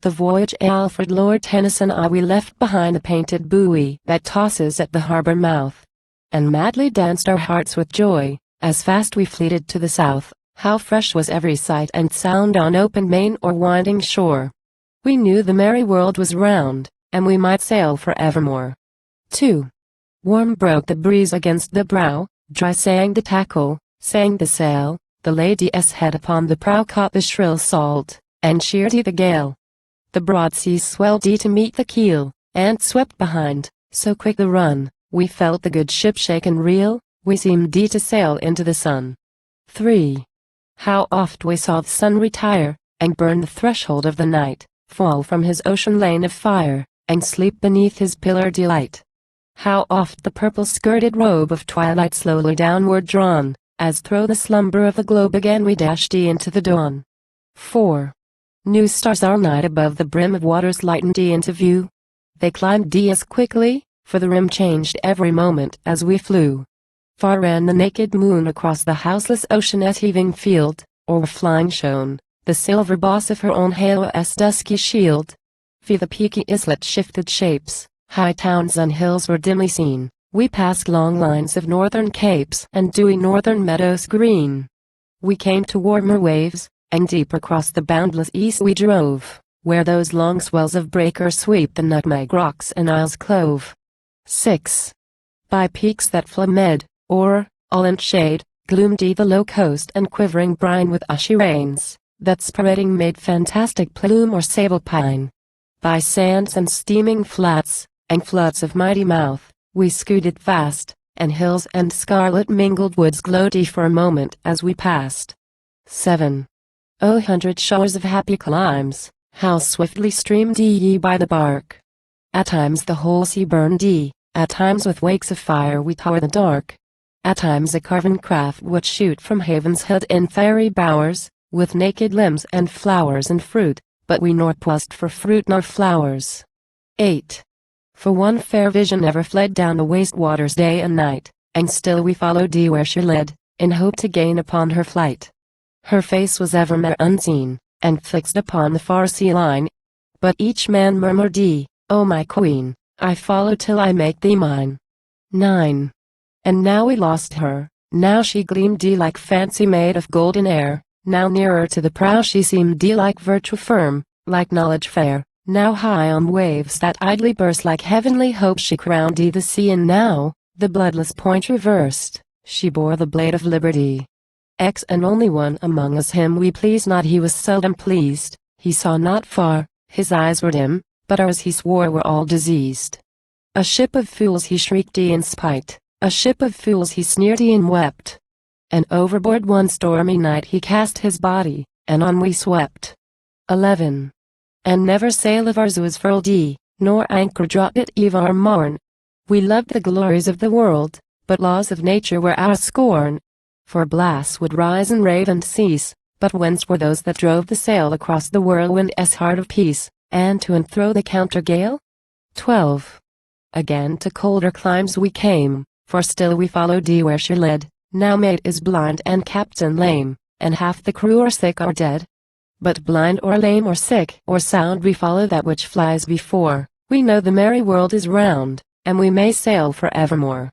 The Voyage, Alfred, Lord Tennyson. We left behind a painted buoy that tosses at the harbor mouth, and madly danced our hearts with joy, as fast we fleeted to the south. How fresh was every sight and sound on open main or winding shore. We knew the merry world was round, and we might sail for evermore. 2. Warm broke the breeze against the brow, dry sang the tackle, sang the sail, the lady's head upon the prow caught the shrill salt, and cheered the gale. The broad seas swelled to meet the keel, and swept behind, so quick the run, we felt the good ship shake and reel, we seemed to sail into the sun. 3. How oft we saw the sun retire, and burn the threshold of the night, fall from his ocean lane of fire, and sleep beneath his pillared light. How oft the purple-skirted robe of twilight slowly downward drawn, as through the slumber of the globe again we dashed into the dawn. 4. New stars our night above the brim of waters lightened into view. They climbed as quickly, for the rim changed every moment as we flew. Far ran the naked moon across the houseless ocean at heaving field, or flying shone the silver boss of her own halo's dusky shield. Via the peaky islet shifted shapes, high towns and hills were dimly seen. We passed long lines of northern capes and dewy northern meadows green. We came to warmer waves, and deep across the boundless east we drove, where those long swells of breakers sweep the nutmeg rocks and isles clove. 6. By peaks that flamed, or, all in shade, gloomed the low coast and quivering brine with ashy rains, that spreading made fantastic plume or sable pine. By sands and steaming flats, and floods of mighty mouth, we scooted fast, and hills and scarlet mingled woods glowed for a moment as we passed. 7. O 100 shores of happy climes, how swiftly streamed ye by the bark! At times the whole sea burned at times with wakes of fire we tore the dark. At times a carven craft would shoot from havens hid in fairy bowers, with naked limbs and flowers and fruit, but we nor paused for fruit nor flowers. 8. For one fair vision ever fled down the waste waters day and night, and still we followed where she led, in hope to gain upon her flight. Her face was evermore unseen, and fixed upon the far sea line, but each man murmured, O my queen, I follow till I make thee mine. 9. And now we lost her, now she gleamed like fancy made of golden air, now nearer to the prow she seemed like virtue firm, like knowledge fair, now high on waves that idly burst like heavenly hope she crowned the sea, and now, the bloodless point reversed, she bore the blade of liberty. X and only one among us him we pleased not, he was seldom pleased, he saw not far, his eyes were dim, but ours he swore were all diseased. A ship of fools he shrieked in spite, a ship of fools he sneered and wept. And overboard one stormy night he cast his body, and on we swept. 11. And never sail of ours was furled nor anchor dropped at eve or morn. We loved the glories of the world, but laws of nature were our scorn. For blasts would rise and rave and cease, but whence were those that drove the sail across the whirlwind's heart of peace, and to and fro the counter-gale? 12. Again to colder climes we came, for still we followed where she led. Now mate is blind and captain lame, and half the crew are sick or dead. But blind or lame or sick or sound we follow that which flies before. We know the merry world is round, and we may sail for evermore.